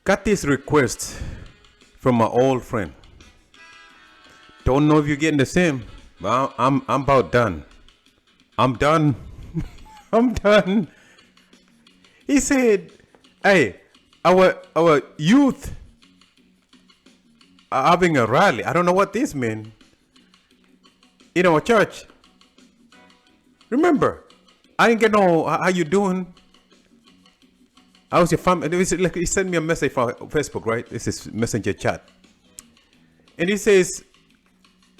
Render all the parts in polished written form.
Got this request from my old friend. Don't know if you're getting the same, but I'm about done. I'm done. I'm done. He said, "Hey, our youth are having a rally. I don't know what this means. In our church. Remember, I didn't get no how you doing. How's your family? Like he sent me a message from Facebook, right? This is messenger chat, and he says,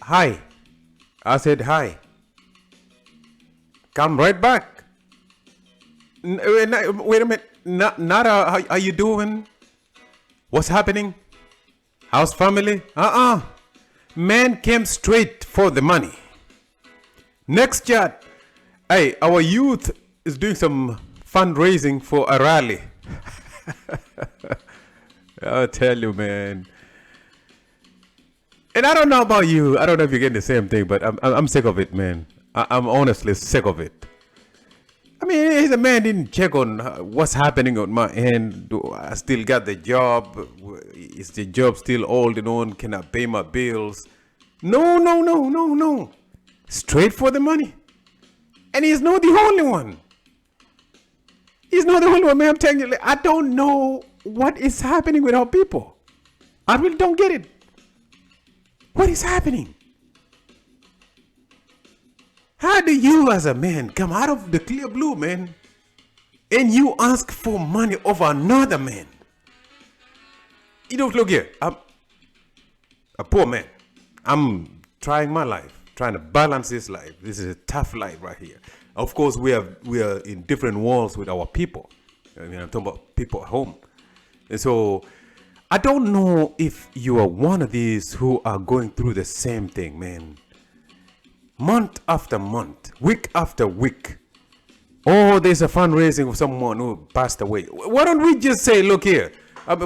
"Hi." I said, "Hi." Come right back. Wait a minute. Not how you doing? What's happening? How's family? Man came straight for the money. Next chat. Hey, our youth is doing some fundraising for a rally. I'll tell you, man. And I don't know about you. I don't know if you're getting the same thing, but I'm sick of it, man. I'm honestly sick of it. I mean, he's a man didn't check on what's happening on my end. Do I still got the job? Is the job still old and on? Can I pay my bills? No. Straight for the money. And he's not the only one. He's not the only one, man. I'm telling you, I don't know what is happening with our people. I really don't get it. What is happening? How do you as a man come out of the clear blue, man, and you ask for money of another man? You don't look here. I'm a poor man. I'm trying my life, trying to balance this life. This is a tough life right here. Of course, we are in different worlds with our people. I mean, I'm talking about people at home. And so I don't know if you are one of these who are going through the same thing, man. Month after month, week after week. Oh, there's a fundraising of someone who passed away. Why don't we just say, look here,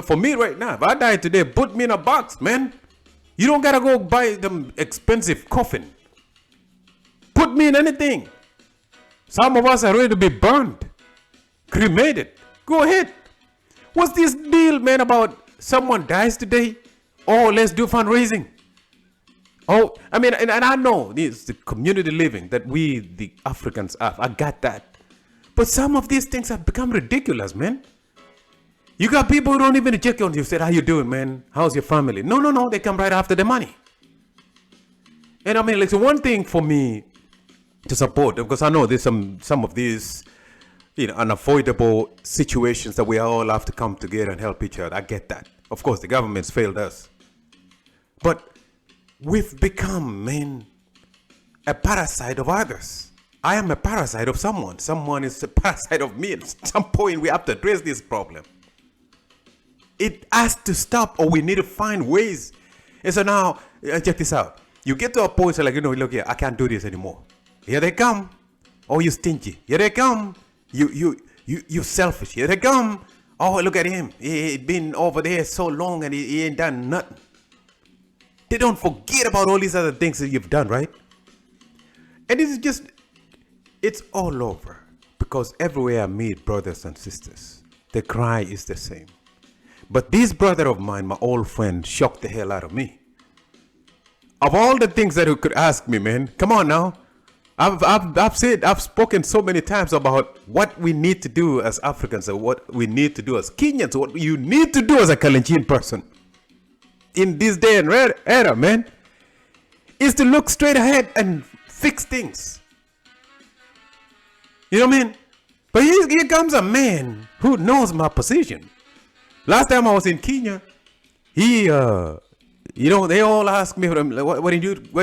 for me right now, if I die today, put me in a box, man. You don't gotta go buy them expensive coffin. Put me in anything. Some of us are ready to be burned, cremated. Go ahead. What's this deal, man, about someone dies today? Oh, let's do fundraising. Oh, I mean, and I know this the community living that we, the Africans, have. I got that. But some of these things have become ridiculous, man. You got people who don't even check on you. Said, how you doing, man? How's your family? No. They come right after the money. And I mean, it's one thing for me to support, because I know there's some of these, unavoidable situations that we all have to come together and help each other. I get that. Of course, the government's failed us. But we've become, man, a parasite of others. I am a parasite of someone. Someone is a parasite of me. At some point, we have to address this problem. It has to stop, or we need to find ways. And so now, check this out. You get to a point, so like, look here, I can't do this anymore. Here they come. Oh, you stingy. Here they come. You selfish. Here they come. Oh, look at him. He been over there so long and he ain't done nothing. They don't forget about all these other things that you've done, right? And this is just, it's all over. Because everywhere I meet brothers and sisters, the cry is the same. But this brother of mine, my old friend, shocked the hell out of me. Of all the things that you could ask me, man, come on now. I've spoken so many times about what we need to do as Africans, and what we need to do as Kenyans, what you need to do as a Kalenjin person. In this day and era, man, is to look straight ahead and fix things. You know what I mean? But here comes a man who knows my position. Last time I was in Kenya, he, they all asked me, why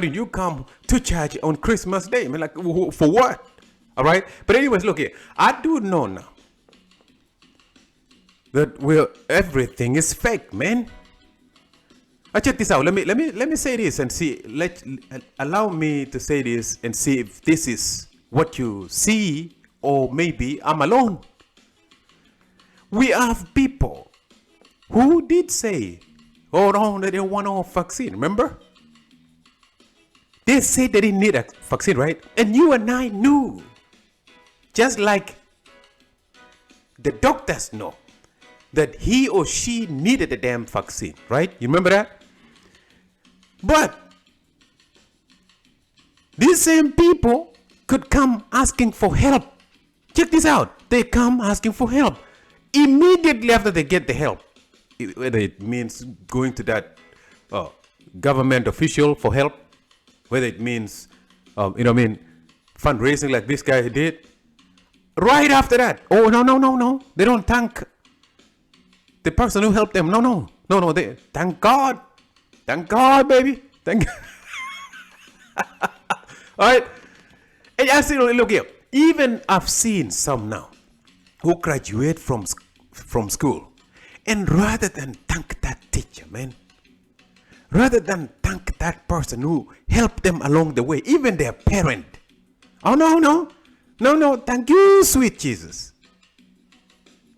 did you come to church on Christmas Day? I mean, like, for what? All right. But anyways, look here. I do know now that everything is fake, man. Check this out. Let me say this and see. Allow me to say this and see if this is what you see, or maybe I'm alone. We have people who did say, hold on, they didn't want no vaccine. Remember? They said they didn't need a vaccine, right? And you and I knew, just like the doctors know, that he or she needed a damn vaccine, right? You remember that? But these same people could come asking for help. Check this out. They come asking for help. Immediately after they get the help, whether it means going to that government official for help, whether it means, fundraising like this guy did, right after that, oh, no. They don't thank the person who helped them. No. They thank God. Thank God, baby. Thank God. All right. And I say, look here. Even I've seen some now who graduate from school, and rather than thank that teacher, man, rather than thank that person who helped them along the way, even their parent, oh, no, thank you, sweet Jesus,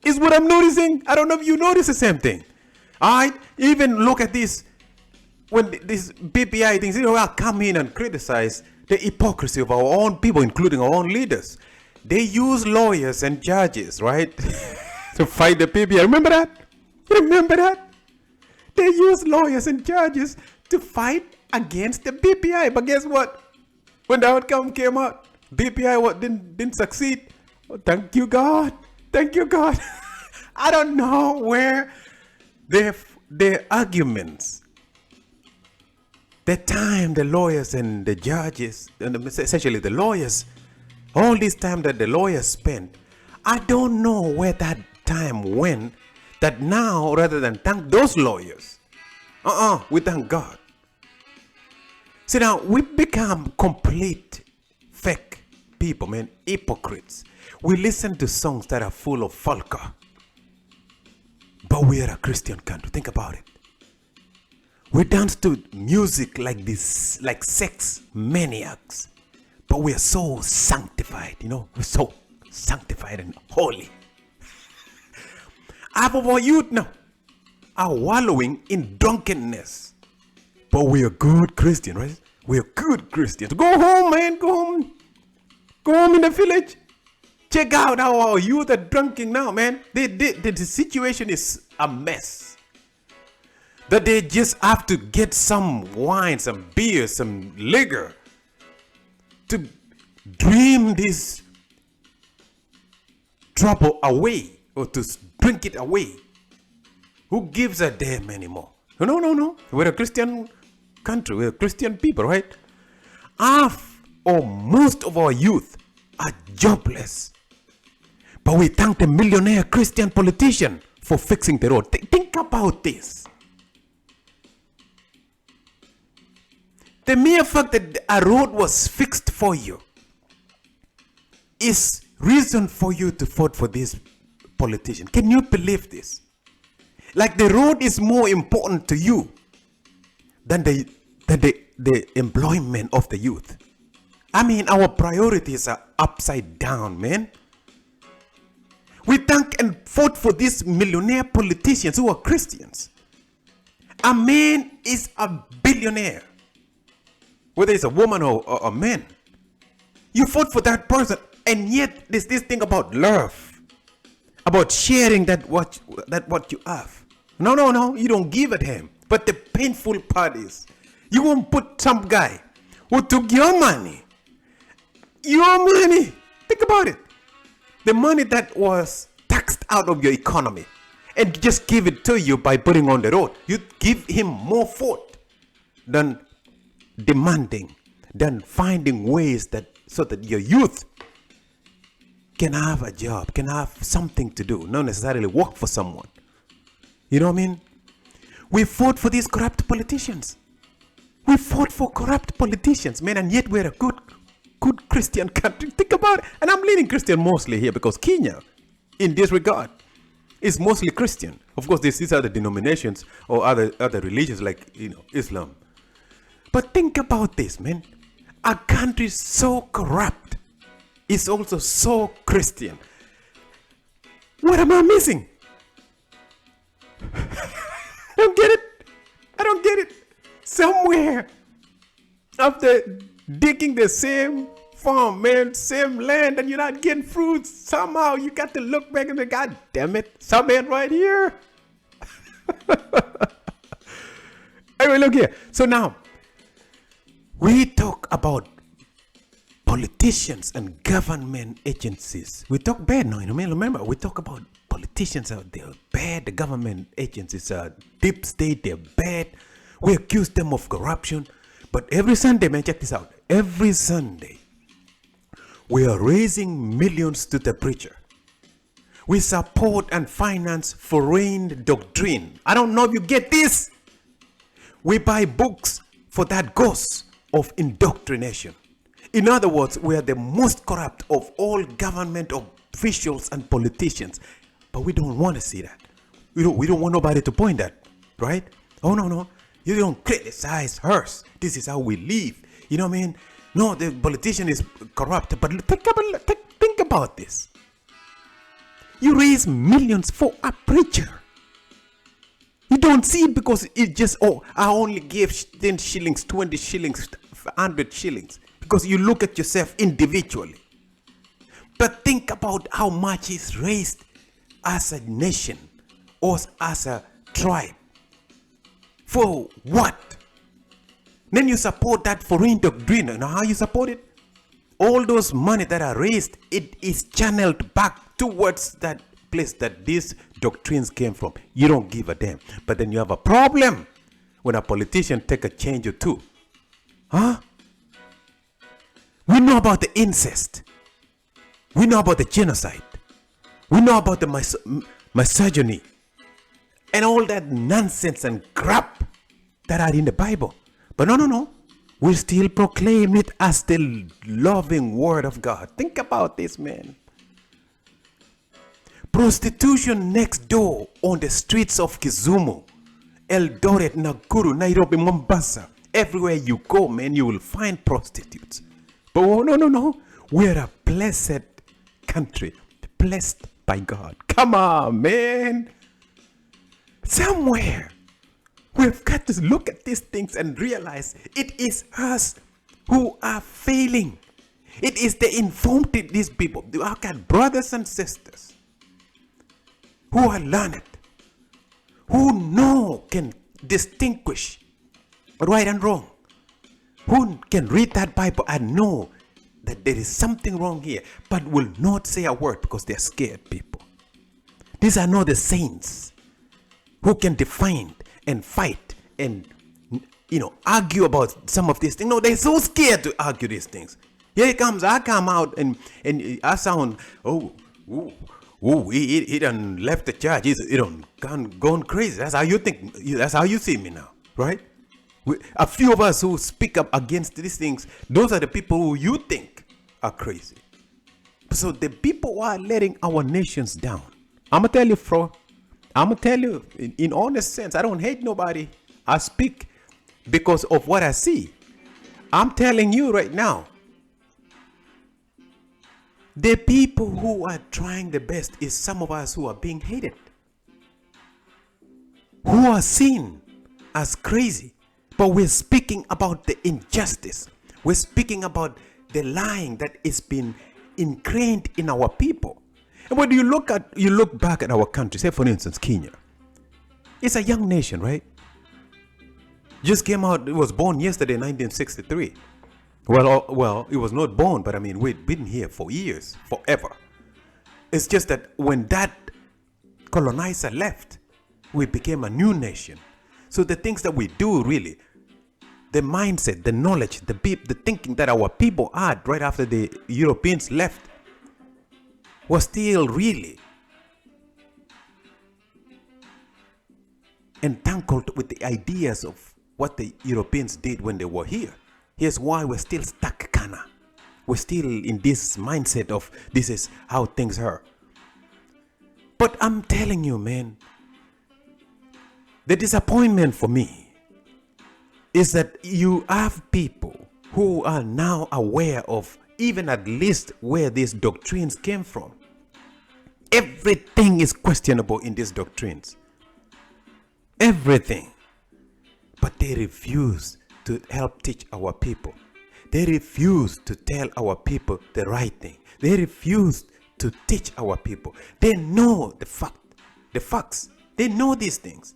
is what I'm noticing. I don't know if you notice the same thing. All right, even look at this, when these BPI things, I'll come in and criticize the hypocrisy of our own people, including our own leaders. They use lawyers and judges, right, to fight the PPI. Remember that? Remember that? They use lawyers and judges to fight against the BPI. But guess what? When the outcome came out, BPI didn't succeed. Oh, thank you, God. Thank you, God. I don't know where their arguments, the time the lawyers and the judges, and essentially the lawyers, all this time that the lawyers spent, I don't know where that time went, that now, rather than thank those lawyers, we thank God. See, now, we become complete fake people, man, hypocrites. We listen to songs that are full of vulgar, but we are a Christian country. Think about it. We dance to music like this, like sex maniacs, but we are so sanctified, we're so sanctified and holy. Half of our youth now are wallowing in drunkenness, but we are good Christians, right? We are good Christians. Go home, man, go home. Go home in the village. Check out how our youth are drinking now, man. The situation is a mess. That they just have to get some wine, some beer, some liquor to dream this trouble away, or to drink it away. Who gives a damn anymore? No. We're a Christian country. We're Christian people, right? Half or most of our youth are jobless. But we thank the millionaire Christian politician for fixing the road. Think about this. The mere fact that a road was fixed for you is reason for you to vote for this politician. Can you believe this? Like the road is more important to you than the employment of the youth. I mean, our priorities are upside down, man. We thank and vote for these millionaire politicians who are Christians. A man is a billionaire, whether it's a woman or a man. You vote for that person, and yet there's this thing about love, about sharing that what you have. No, you don't give it him. But the painful part is, you won't put some guy who took your money. Think about it. The money that was taxed out of your economy, and just give it to you by putting on the road. You give him more thought than demanding, than finding ways so that your youth can have a job, can have something to do, not necessarily work for someone. You know what I mean? We fought for these corrupt politicians. We fought for corrupt politicians, man, and yet we're a good Christian country. Think about it. And I'm leaning Christian mostly here because Kenya, in this regard, is mostly Christian. Of course, these other denominations or other religions like Islam. But think about this, man. A country so corrupt is also so Christian. What am I missing? I don't get it. Somewhere, after digging the same farm, man, same land, and you're not getting fruits. Somehow you got to look back and say, God damn it, some man right here. Anyway, look here. So now, we talk about politicians and government agencies. We talk bad now, remember, we talk about politicians out there, bad, the government agencies are deep state, they're bad. We accuse them of corruption. But every Sunday, man, check this out. Every Sunday, we are raising millions to the preacher. We support and finance foreign doctrine. I don't know if you get this. We buy books for that cause of indoctrination. In other words, we are the most corrupt of all government officials and politicians. But we don't want to see that. We don't want nobody to point that, right? Oh, no. You don't criticize us. This is how we live. You know what I mean? No, the politician is corrupt. But think about this. You raise millions for a preacher. You don't see it because it just, I only gave 10 shillings, 20 shillings, 100 shillings. Because you look at yourself individually. But think about how much is raised as a nation or as a tribe. For what? Then you support that foreign doctrine. Now how you support it? All those money that are raised, it is channeled back towards that place that these doctrines came from. You don't give a damn. But then you have a problem when a politician take a change or two. Huh? We know about the incest. We know about the genocide. We know about the misogyny. And all that nonsense and crap that are in the Bible. But no. We still proclaim it as the loving word of God. Think about this, man. Prostitution next door on the streets of Kisumu, Eldoret, Nakuru, Nairobi, Mombasa. Everywhere you go, man, you will find prostitutes. But no. We're a blessed country. Blessed by God. Come on, man. Somewhere we've got to look at these things and realize it is us who are failing. It is the informed, these people. I've got brothers and sisters who are learned, who can distinguish right and wrong, who can read that Bible and know that there is something wrong here, but will not say a word because they're scared people. These are not the saints who can define and fight and argue about some of these things. No, they're so scared to argue these things. Here it comes. I come out and I sound he done left the church. He done gone crazy. That's how you think. That's how you see me now, right? A few of us who speak up against these things, those are the people who you think are crazy. So the people who are letting our nations down. I'm gonna tell you, Fro. I'm going to tell you, in honest sense, I don't hate nobody. I speak because of what I see. I'm telling you right now, the people who are trying the best is some of us who are being hated, who are seen as crazy. But we're speaking about the injustice. We're speaking about the lying that is been ingrained in our people. And when you look back at our country, say for instance, Kenya. It's a young nation, right? Just came out, it was born yesterday, 1963. Well, it was not born, but I mean, we've been here for years, forever. It's just that when that colonizer left, we became a new nation. So the things that we do really, the mindset, the knowledge, the thinking that our people had right after the Europeans left, was still really entangled with the ideas of what the Europeans did when they were here. Here's why we're still stuck, Kana. We're still in this mindset of this is how things are. But I'm telling you, man, the disappointment for me is that you have people who are now aware of even at least where these doctrines came from. Everything is questionable in these doctrines. Everything. But they refuse to help teach our people. They refuse to tell our people the right thing. They refuse to teach our people. They know the facts. They know these things.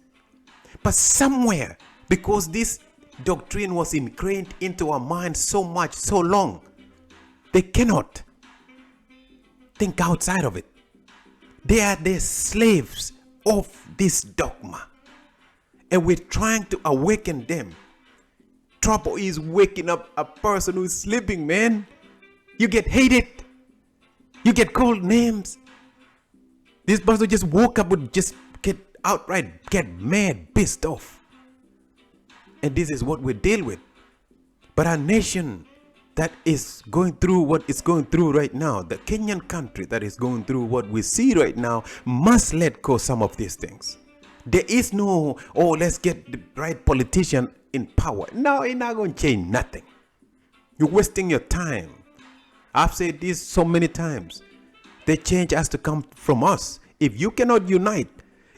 But somewhere, because this doctrine was ingrained into our minds so much, so long, they cannot think outside of it. They are the slaves of this dogma. And we're trying to awaken them. Trouble is waking up a person who is sleeping, man. You get hated. You get called names. This person just woke up would just get mad, pissed off. And this is what we deal with. But our nation that is going through what it's going through right now, the Kenyan country that is going through what we see right now, must let go some of these things. There is no, let's get the right politician in power. No, it's not going to change nothing. You're wasting your time. I've said this so many times. The change has to come from us. If you cannot unite,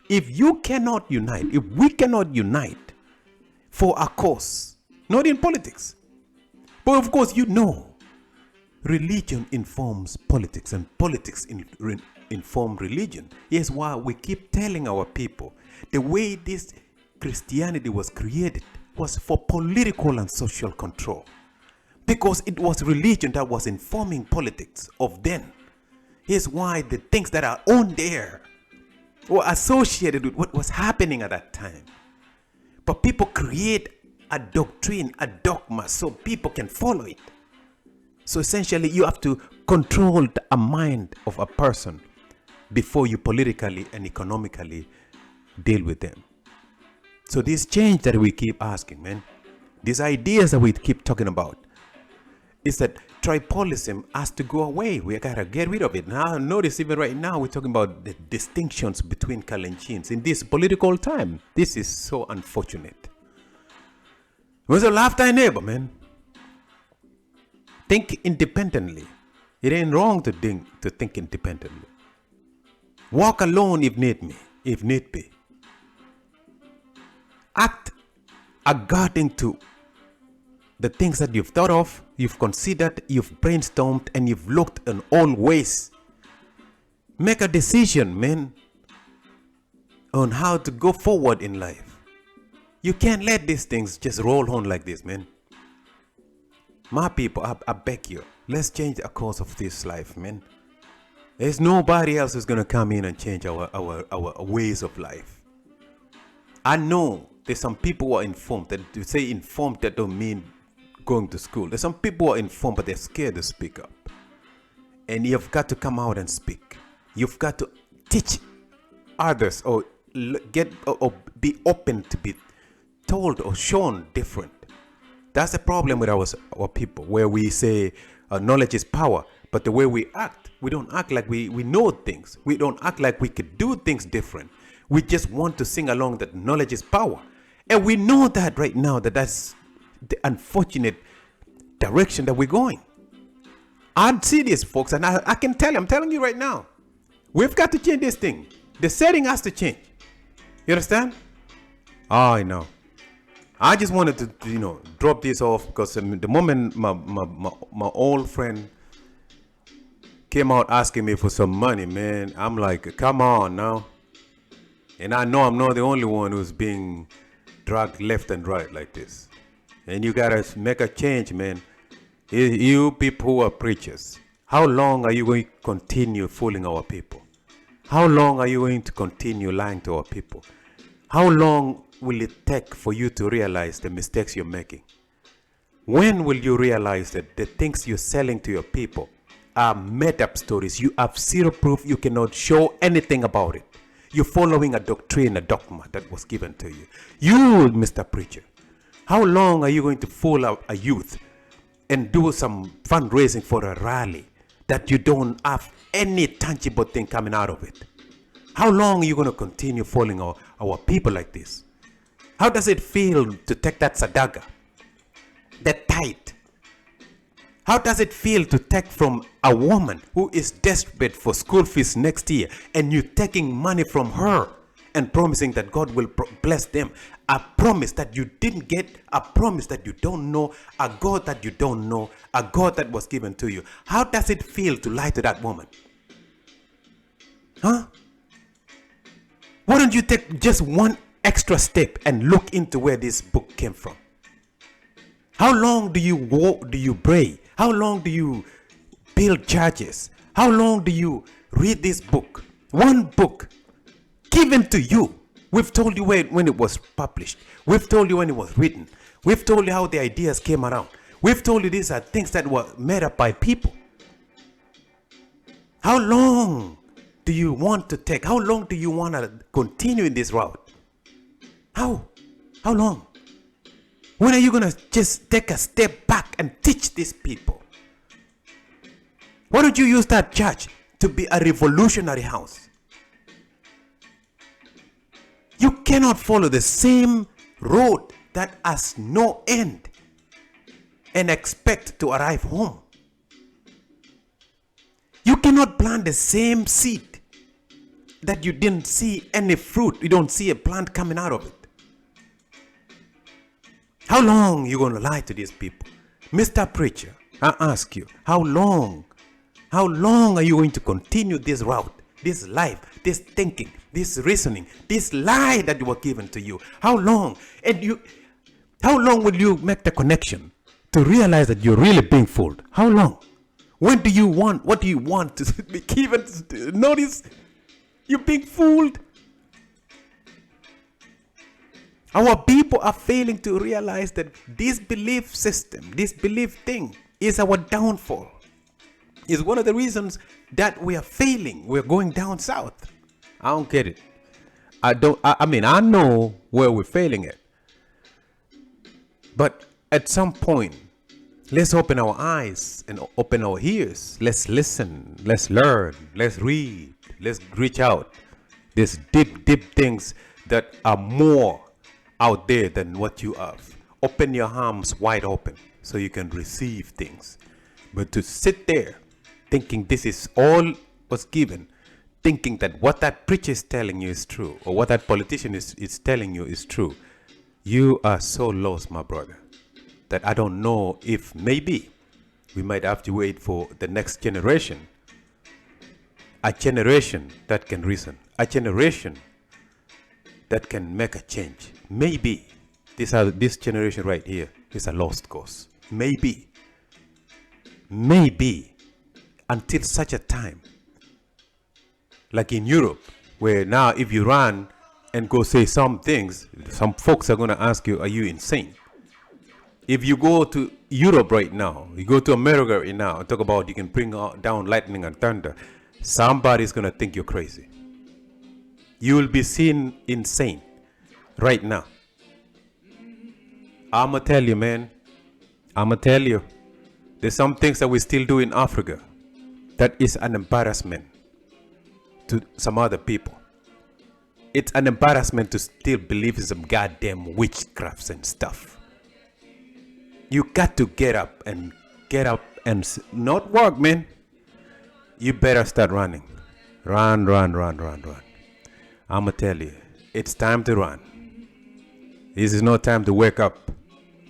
if we cannot unite for a cause, not in politics, but of course, religion informs politics and politics inform religion. Here's why we keep telling our people the way this Christianity was created was for political and social control, because it was religion that was informing politics of then. Here's why the things that are on there were associated with what was happening at that time. But people create a doctrine, a dogma, so people can follow it. So essentially, you have to control a mind of a person before you politically and economically deal with them. So this change that we keep asking, man, these ideas that we keep talking about, is that tribalism has to go away. We gotta get rid of it. Now, notice even right now, we're talking about the distinctions between Kalenjins in this political time. This is so unfortunate. Where's the laugh thy neighbor, man? Think independently. It ain't wrong to think independently. Walk alone if need be. Act according to the things that you've thought of, you've considered, you've brainstormed, and you've looked in all ways. Make a decision, man, on how to go forward in life. You can't let these things just roll on like this, man. My people, I beg you, let's change the course of this life, man. There's nobody else who's gonna come in and change our ways of life. I know there's some people who are informed. That to say informed, that don't mean going to school. There's some people who are informed, but they're scared to speak up. And you've got to come out and speak. You've got to teach others, or be open to be told or shown different. That's the problem with our people, where we say knowledge is power, but the way we act, we don't act like we know things. We don't act like we could do things different. We just want to sing along that knowledge is power. And we know that right now, that's the unfortunate direction that we're going. I see this, folks, and I can tell you, I'm telling you right now, we've got to change this thing. The setting has to change. You understand? I know. I just wanted to, drop this off, because the moment my old friend came out asking me for some money, man, I'm like, come on now. And I know I'm not the only one who's being dragged left and right like this. And you gotta make a change, man. You people who are preachers, how long are you going to continue fooling our people? How long are you going to continue lying to our people? How long will it take for you to realize the mistakes you're making? When will you realize that the things you're selling to your people are made up stories? You have zero proof. You cannot show anything about it. You're following a doctrine, a dogma that was given to you. You, Mr. Preacher, how long are you going to fool a youth and do some fundraising for a rally that you don't have any tangible thing coming out of it? How long are you going to continue fooling our people like this? How does it feel to take that sadaga, that tithe? How does it feel to take from a woman who is desperate for school fees next year, and you're taking money from her and promising that God will bless them. A promise that you didn't get, a promise that you don't know, a God that you don't know, a God that was given to you. How does it feel to lie to that woman? Huh? Why don't you take just one extra step and look into where this book came from? How long do you walk, do you pray? How long do you build churches? How long do you read this book? One book given to you. We've told you when it was published. We've told you when it was written. We've told you how the ideas came around. We've told you these are things that were made up by people. How long do you want to take? How long do you want to continue in this route? How long? When are you going to just take a step back and teach these people? Why don't you use that church to be a revolutionary house? You cannot follow the same road that has no end and expect to arrive home. You cannot plant the same seed that you didn't see any fruit. You don't see a plant coming out of it. How long are you going to lie to these people? Mr. Preacher, I ask you, how long are you going to continue this route, this life, this thinking, this reasoning, this lie that was given to you? How long? And how long will you make the connection to realize that you're really being fooled? How long? What do you want to be given to notice you're being fooled? Our people are failing to realize that this belief system, this belief thing is our downfall. It's one of the reasons that we are failing. We're going down south. I don't get it. I know where we're failing at. But at some point, let's open our eyes and open our ears. Let's listen. Let's learn. Let's read. Let's reach out. There's deep things that are more out there than what you have. Open your arms wide open so you can receive things. But to sit there thinking this is all was given, thinking that what that preacher is telling you is true, or what that politician is telling you is true, you are so lost, my brother, that I don't know if maybe we might have to wait for the next generation. A generation that can reason. A generation that can make a change. Maybe this generation right here is a lost cause. Maybe until such a time, like in Europe, where now if you run and go say some things, some folks are going to ask you, are you insane? If you go to Europe right now, you go to America right now and talk about you can bring down lightning and thunder, somebody's going to think you're crazy. You will be seen insane right now. I'm going to tell you, man. I'm going to tell you. There's some things that we still do in Africa that is an embarrassment to some other people. It's an embarrassment to still believe in some goddamn witchcrafts and stuff. You got to get up and not walk, man. You better start running. Run. I'm going to tell you, it's time to run. This is no time to wake up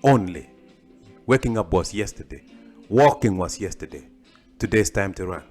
only. Waking up was yesterday. Walking was yesterday. Today's time to run.